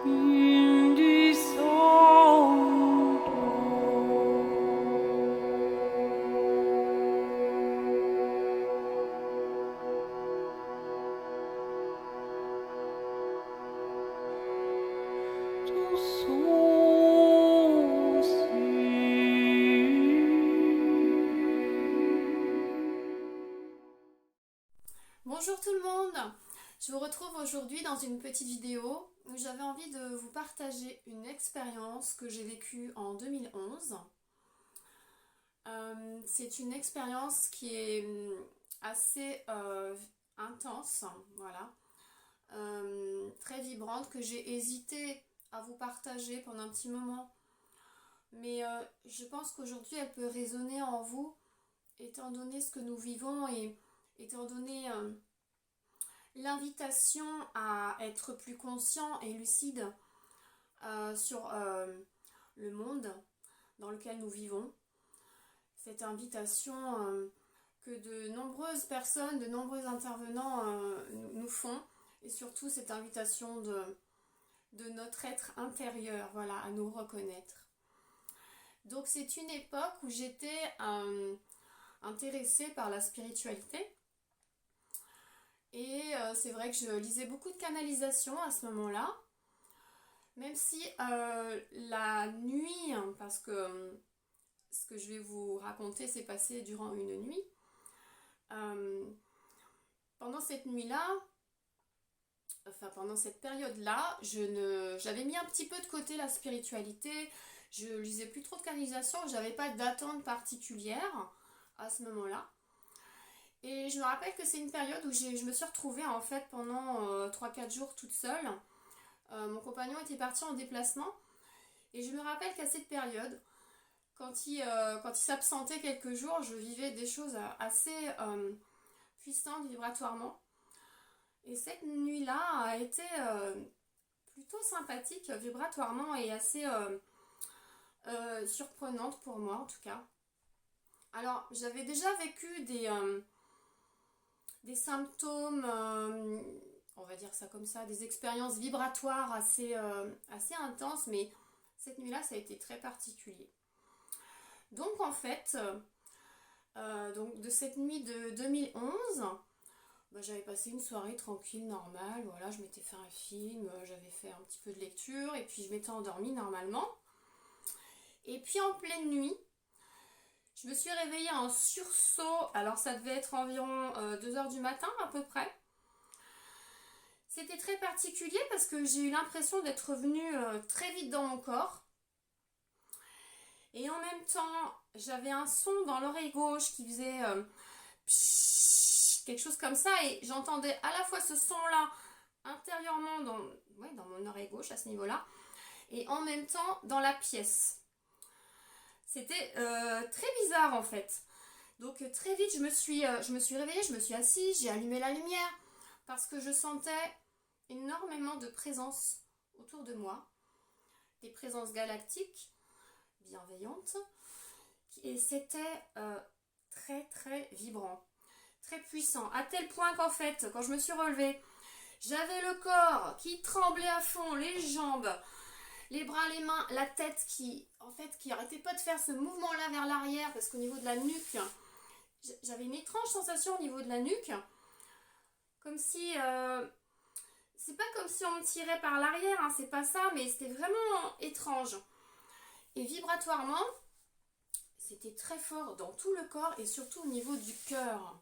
Bonjour tout le monde, je vous retrouve aujourd'hui dans une petite vidéo où j'avais envie de vous partager une expérience que j'ai vécue en 2011. C'est une expérience qui est assez intense, voilà, très vibrante, que j'ai hésité à vous partager pendant un petit moment. Mais je pense qu'aujourd'hui elle peut résonner en vous, étant donné ce que nous vivons et étant donné l'invitation à être plus conscient et lucide sur le monde dans lequel nous vivons. Cette invitation que de nombreuses personnes, de nombreux intervenants nous font, et surtout cette invitation de notre être intérieur, voilà, à nous reconnaître. Donc c'est une époque où j'étais intéressée par la spiritualité. Et c'est vrai que je lisais beaucoup de canalisations à ce moment-là. Même si la nuit, parce que ce que je vais vous raconter s'est passé durant une nuit. Pendant cette nuit-là, enfin pendant cette période-là, j'avais mis un petit peu de côté la spiritualité. Je lisais plus trop de canalisations, j'avais pas d'attente particulière à ce moment-là. Et je me rappelle que c'est une période où je me suis retrouvée en fait pendant 3-4 jours toute seule. Mon compagnon était parti en déplacement. Et je me rappelle qu'à cette période, quand il s'absentait quelques jours, je vivais des choses assez puissantes vibratoirement. Et cette nuit-là a été plutôt sympathique vibratoirement et assez surprenante pour moi en tout cas. Alors j'avais déjà vécu des symptômes, on va dire ça comme ça, des expériences vibratoires assez intenses, mais cette nuit-là, ça a été très particulier. Donc en fait, donc de cette nuit de 2011, j'avais passé une soirée tranquille, normale, voilà, je m'étais fait un film, j'avais fait un petit peu de lecture, et puis je m'étais endormie normalement. Et puis en pleine nuit, je me suis réveillée en sursaut, alors ça devait être environ 2h du matin à peu près. C'était très particulier parce que j'ai eu l'impression d'être revenue très vite dans mon corps. Et en même temps, j'avais un son dans l'oreille gauche qui faisait quelque chose comme ça. Et j'entendais à la fois ce son-là intérieurement dans mon oreille gauche à ce niveau-là. Et en même temps dans la pièce. C'était très bizarre en fait. Donc très vite, je me suis réveillée, je me suis assise, j'ai allumé la lumière. Parce que je sentais énormément de présences autour de moi. Des présences galactiques, bienveillantes. Et c'était très très vibrant, très puissant. À tel point qu'en fait, quand je me suis relevée, j'avais le corps qui tremblait à fond, les jambes, les bras, les mains, la tête qui arrêtait pas de faire ce mouvement-là vers l'arrière. Parce qu'au niveau de la nuque, j'avais une étrange sensation au niveau de la nuque. Comme si... c'est pas comme si on me tirait par l'arrière, hein, c'est pas ça, mais c'était vraiment étrange. Et vibratoirement, c'était très fort dans tout le corps et surtout au niveau du cœur.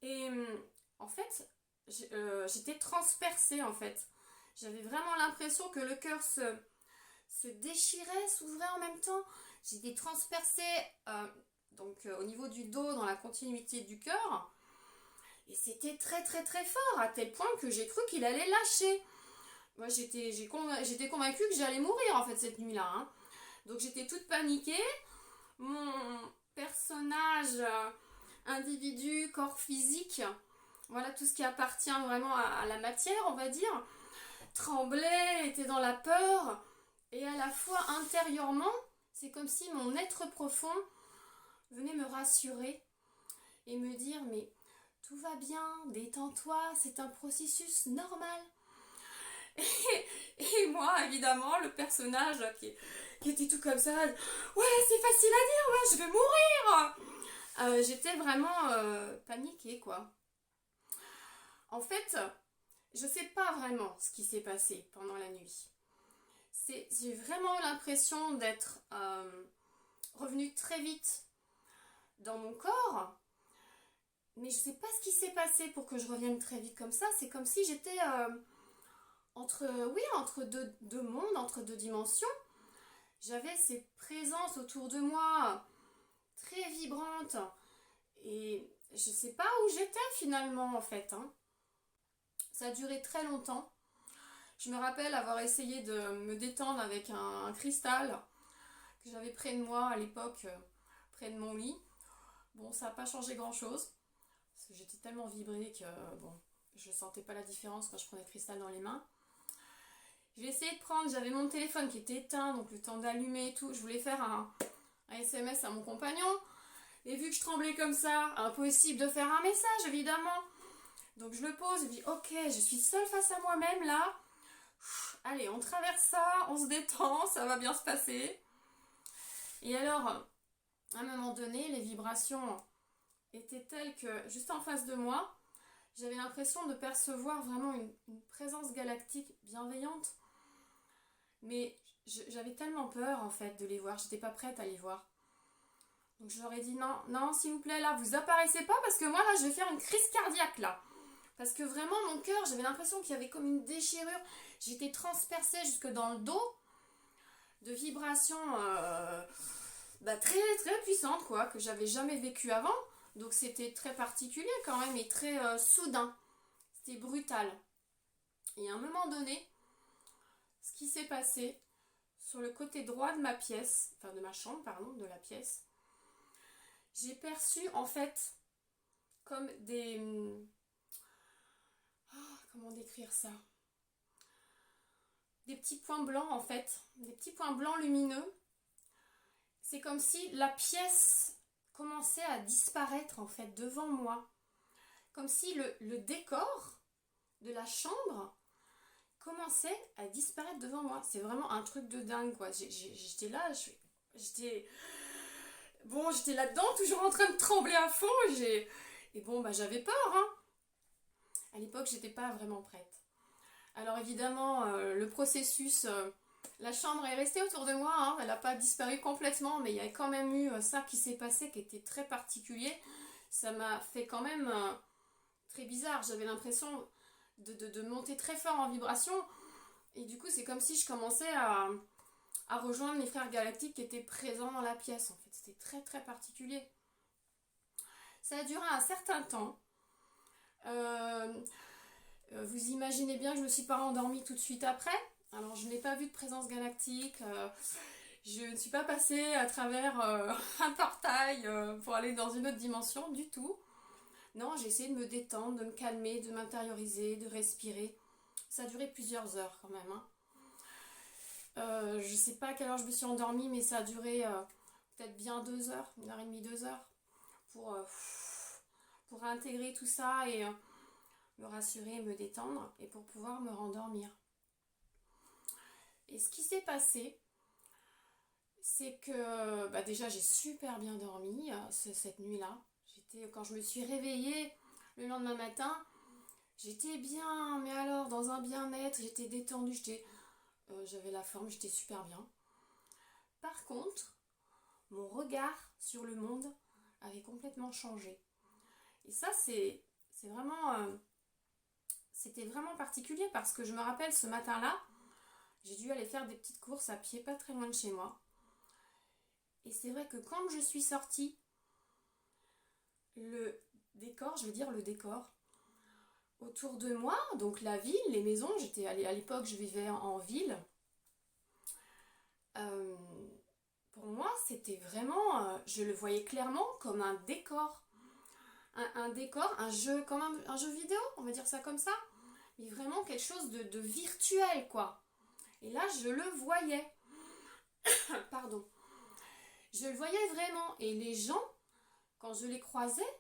Et en fait, j'étais transpercée en fait. J'avais vraiment l'impression que le cœur se déchirait, s'ouvrait en même temps. J'étais transpercée au niveau du dos, dans la continuité du cœur. Et c'était très très très fort, à tel point que j'ai cru qu'il allait lâcher. Moi j'étais convaincue que j'allais mourir en fait cette nuit-là. Hein. Donc j'étais toute paniquée. Mon personnage, individu, corps physique, voilà tout ce qui appartient vraiment à la matière, on va dire, tremblait, était dans la peur. Et à la fois intérieurement, c'est comme si mon être profond venait me rassurer et me dire mais tout va bien, détends-toi, c'est un processus normal. Et moi, évidemment, le personnage qui était tout comme ça, ouais, c'est facile à dire, ouais, je vais mourir. J'étais vraiment paniquée, quoi. En fait, je sais pas vraiment ce qui s'est passé pendant la nuit. J'ai vraiment l'impression d'être revenue très vite dans mon corps, mais je sais pas ce qui s'est passé pour que je revienne très vite comme ça. C'est comme si j'étais entre deux mondes, entre deux dimensions. J'avais ces présences autour de moi très vibrantes et je sais pas où j'étais finalement en fait, hein. Ça a duré très longtemps. Je me rappelle avoir essayé de me détendre avec un cristal que j'avais près de moi à l'époque, près de mon lit. Bon, ça n'a pas changé grand-chose, parce que j'étais tellement vibrée que bon, je sentais pas la différence quand je prenais le cristal dans les mains. J'ai essayé de prendre, j'avais mon téléphone qui était éteint, donc le temps d'allumer et tout. Je voulais faire un SMS à mon compagnon. Et vu que je tremblais comme ça, impossible de faire un message évidemment. Donc je le pose, je dis ok, je suis seule face à moi-même là. Allez, on traverse ça, on se détend, ça va bien se passer. Et alors, à un moment donné, les vibrations étaient telles que juste en face de moi, j'avais l'impression de percevoir vraiment une présence galactique bienveillante. Mais j'avais tellement peur en fait de les voir, j'étais pas prête à les voir. Donc je leur ai dit non, non, s'il vous plaît, là, vous apparaissez pas parce que moi là, je vais faire une crise cardiaque là. Parce que vraiment, mon cœur, j'avais l'impression qu'il y avait comme une déchirure. J'étais transpercée jusque dans le dos de vibrations très très puissantes quoi, que j'avais jamais vécu avant. Donc c'était très particulier quand même et très soudain. C'était brutal. Et à un moment donné, ce qui s'est passé sur le côté droit de ma pièce, enfin de ma chambre, pardon, de la pièce, j'ai perçu en fait comme des... comment décrire ça? Des petits points blancs en fait, des petits points blancs lumineux. C'est comme si la pièce commençait à disparaître en fait devant moi. Comme si le décor de la chambre commençait à disparaître devant moi. C'est vraiment un truc de dingue quoi. J'étais là, j'étais là-dedans, toujours en train de trembler à fond. Et bon, j'avais peur, hein. À l'époque, j'étais pas vraiment prête. Alors évidemment, le processus, la chambre est restée autour de moi, hein. Elle n'a pas disparu complètement, mais il y a quand même eu ça qui s'est passé qui était très particulier. Ça m'a fait quand même très bizarre. J'avais l'impression de monter très fort en vibration. Et du coup, c'est comme si je commençais à rejoindre les frères galactiques qui étaient présents dans la pièce. En fait, c'était très très particulier. Ça a duré un certain temps. Vous imaginez bien que je ne me suis pas rendormie tout de suite après. Alors, je n'ai pas vu de présence galactique. Je ne suis pas passée à travers un portail pour aller dans une autre dimension du tout. Non, j'ai essayé de me détendre, de me calmer, de m'intérioriser, de respirer. Ça a duré plusieurs heures quand même, hein. Je sais pas à quelle heure je me suis endormie, mais ça a duré peut-être bien 2 heures, 1h30, 2 heures, pour intégrer tout ça et me rassurer, me détendre et pour pouvoir me rendormir. Et ce qui s'est passé, c'est que déjà j'ai super bien dormi cette nuit-là. Quand je me suis réveillée le lendemain matin, j'étais bien, mais alors dans un bien-être, j'étais détendue, j'avais la forme, j'étais super bien. Par contre, mon regard sur le monde avait complètement changé. Et ça, c'était vraiment particulier parce que je me rappelle ce matin-là, j'ai dû aller faire des petites courses à pied, pas très loin de chez moi. Et c'est vrai que quand je suis sortie, le décor autour de moi, donc la ville, les maisons, j'étais allée à l'époque, je vivais en ville. Pour moi, c'était vraiment, je le voyais clairement comme un décor. Un décor, un jeu, comme un jeu vidéo, on va dire ça comme ça. Mais vraiment quelque chose de virtuel, quoi. Et là, je le voyais. Pardon. Je le voyais vraiment. Et les gens, quand je les croisais,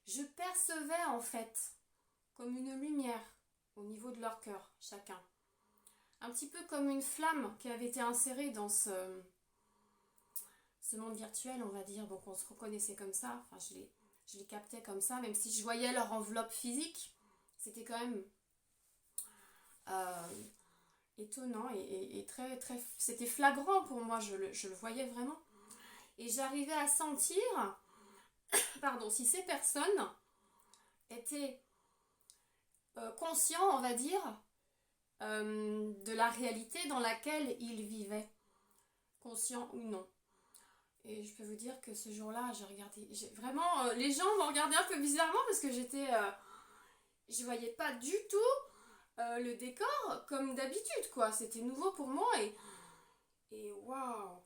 je percevais en fait comme une lumière. au niveau de leur cœur, chacun. Un petit peu comme une flamme qui avait été insérée dans ce monde virtuel, on va dire. Donc on se reconnaissait comme ça. Enfin, je les captais comme ça, même si je voyais leur enveloppe physique. C'était quand même euh, étonnant et très, très... C'était flagrant pour moi, je le voyais vraiment. Et j'arrivais à sentir, pardon, si ces personnes étaient conscients, on va dire, de la réalité dans laquelle ils vivaient, conscients ou non. Et je peux vous dire que ce jour-là, j'ai regardé, vraiment, les gens m'ont regardé un peu bizarrement parce que je voyais pas du tout le décor comme d'habitude, quoi. C'était nouveau pour moi et waouh.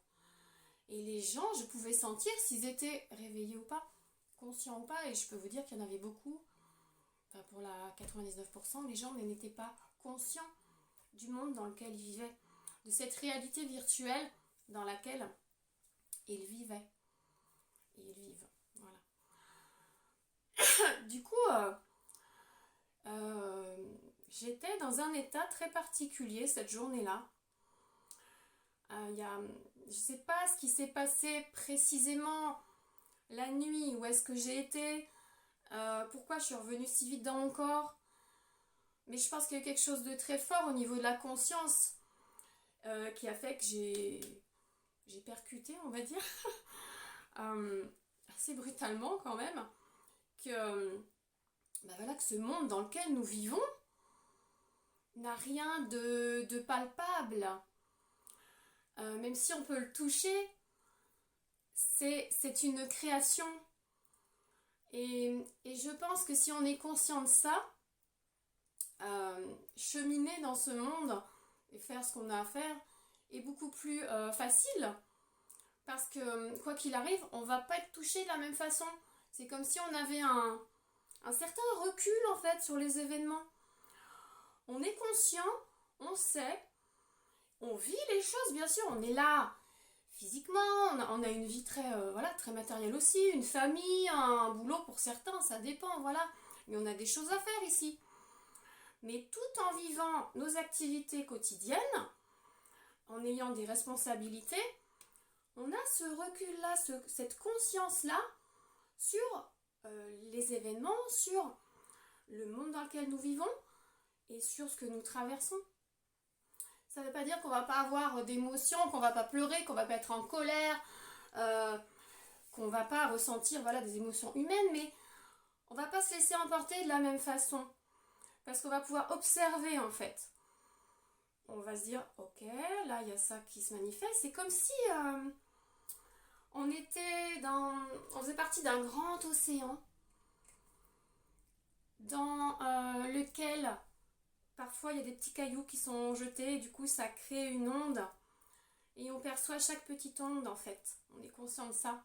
Et les gens, je pouvais sentir s'ils étaient réveillés ou pas, conscients ou pas. Et je peux vous dire qu'il y en avait beaucoup, enfin pour la 99%, les gens n'étaient pas conscients du monde dans lequel ils vivaient, de cette réalité virtuelle dans laquelle ils vivaient. Et ils vivent, voilà. Du coup, j'étais dans un état très particulier cette journée-là. Je ne sais pas ce qui s'est passé précisément la nuit, où est-ce que j'ai été, pourquoi je suis revenue si vite dans mon corps. Mais je pense qu'il y a quelque chose de très fort au niveau de la conscience qui a fait que j'ai percuté, on va dire, assez brutalement quand même, que ce monde dans lequel nous vivons n'a rien de palpable. Même si on peut le toucher, c'est une création. Et je pense que si on est conscient de ça, cheminer dans ce monde et faire ce qu'on a à faire est beaucoup plus facile. Parce que quoi qu'il arrive, on va pas être touché de la même façon. C'est comme si on avait un certain recul en fait sur les événements. On est conscient, on sait, on vit les choses bien sûr, on est là physiquement, on a une vie très, très matérielle aussi, une famille, un boulot pour certains, ça dépend, voilà. Mais on a des choses à faire ici. Mais tout en vivant nos activités quotidiennes, en ayant des responsabilités, on a ce recul-là, cette conscience-là sur les événements, sur le monde dans lequel nous vivons et sur ce que nous traversons. Ça ne veut pas dire qu'on ne va pas avoir d'émotions, qu'on ne va pas pleurer, qu'on ne va pas être en colère, qu'on ne va pas ressentir des émotions humaines, mais on ne va pas se laisser emporter de la même façon. Parce qu'on va pouvoir observer en fait. On va se dire, ok, là il y a ça qui se manifeste. C'est comme si on faisait partie d'un grand océan dans lequel parfois il y a des petits cailloux qui sont jetés et du coup ça crée une onde et on perçoit chaque petite onde en fait. On est conscient de ça.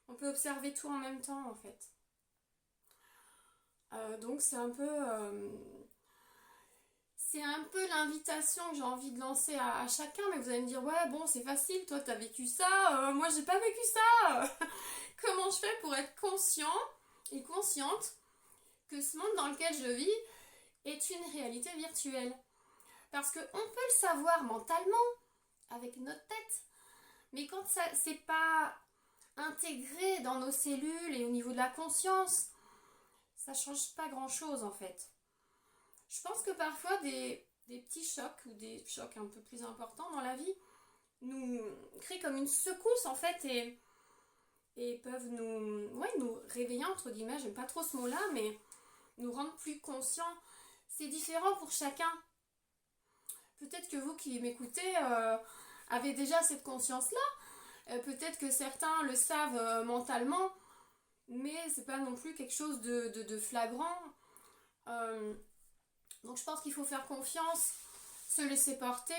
On peut observer tout en même temps en fait. Donc c'est un peu l'invitation que j'ai envie de lancer à chacun, mais vous allez me dire ouais bon c'est facile, toi t'as vécu ça, moi j'ai pas vécu ça. Comment je fais pour être conscient et consciente que ce monde dans lequel je vis est une réalité virtuelle? Parce qu'on peut le savoir mentalement avec notre tête, mais quand ça c'est pas intégré dans nos cellules et au niveau de la conscience, ça change pas grand chose en fait. Je pense que parfois des petits chocs ou des chocs un peu plus importants dans la vie nous créent comme une secousse en fait et peuvent nous réveiller entre guillemets, j'aime pas trop ce mot là, mais nous rendre plus conscients. C'est différent pour chacun. Peut-être que vous qui m'écoutez avez déjà cette conscience là, peut-être que certains le savent mentalement, mais c'est pas non plus quelque chose de flagrant. Donc je pense qu'il faut faire confiance, se laisser porter.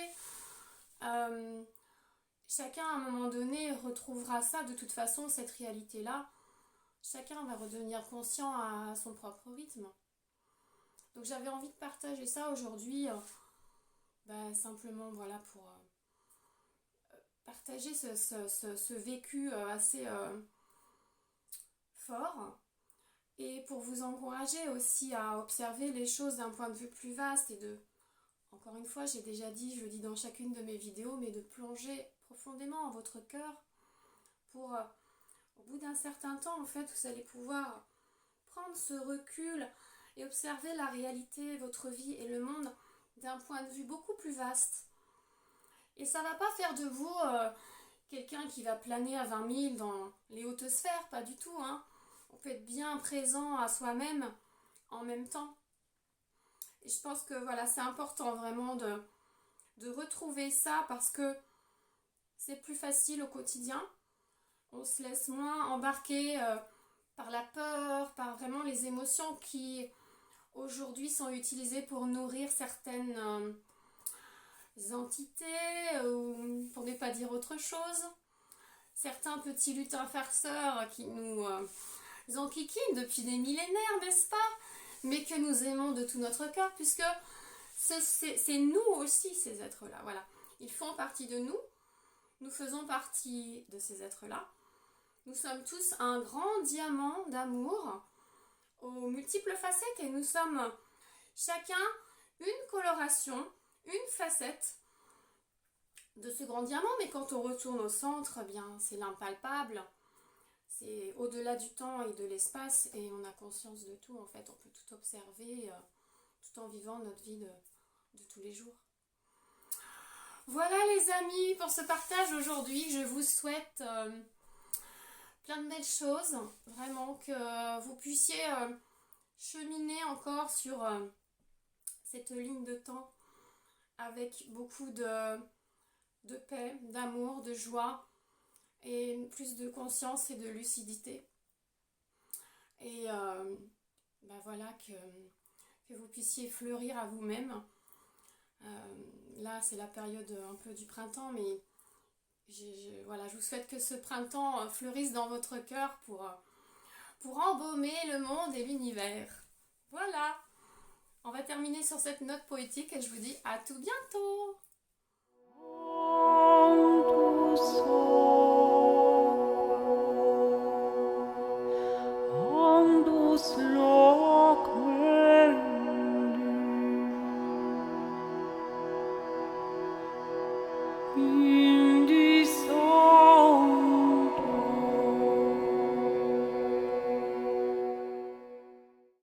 Chacun à un moment donné retrouvera ça de toute façon, cette réalité-là. Chacun va redevenir conscient à son propre rythme. Donc j'avais envie de partager ça aujourd'hui, simplement pour partager ce vécu assez fort et pour vous encourager aussi à observer les choses d'un point de vue plus vaste et de, encore une fois, j'ai déjà dit, je le dis dans chacune de mes vidéos, mais de plonger profondément en votre cœur pour, au bout d'un certain temps, en fait, vous allez pouvoir prendre ce recul et observer la réalité, votre vie et le monde d'un point de vue beaucoup plus vaste. Et ça ne va pas faire de vous quelqu'un qui va planer à 20 000 dans les hautes sphères, pas du tout, hein. On peut être bien présent à soi-même en même temps. Et je pense que voilà, c'est important vraiment de retrouver ça parce que c'est plus facile au quotidien. On se laisse moins embarquer par la peur, par vraiment les émotions qui aujourd'hui sont utilisées pour nourrir certaines entités ou pour ne pas dire autre chose. Certains petits lutins farceurs qui nous enquiquinent depuis des millénaires, n'est-ce pas? Mais que nous aimons de tout notre cœur puisque c'est nous aussi ces êtres-là. Voilà. Ils font partie de nous. Nous faisons partie de ces êtres-là. Nous sommes tous un grand diamant d'amour aux multiples facettes et nous sommes chacun une coloration, une facette de ce grand diamant. Mais quand on retourne au centre, eh bien c'est l'impalpable, c'est au-delà du temps et de l'espace et on a conscience de tout en fait. On peut tout observer tout en vivant notre vie de tous les jours. Voilà les amis pour ce partage aujourd'hui. Je vous souhaite plein de belles choses, vraiment que vous puissiez cheminer encore sur cette ligne de temps avec beaucoup de paix, d'amour, de joie et plus de conscience et de lucidité. Et voilà que vous puissiez fleurir à vous-même. Là c'est la période un peu du printemps, mais voilà, je vous souhaite que ce printemps fleurisse dans votre cœur pour embaumer le monde et l'univers. Voilà, on va terminer sur cette note poétique et je vous dis à tout bientôt.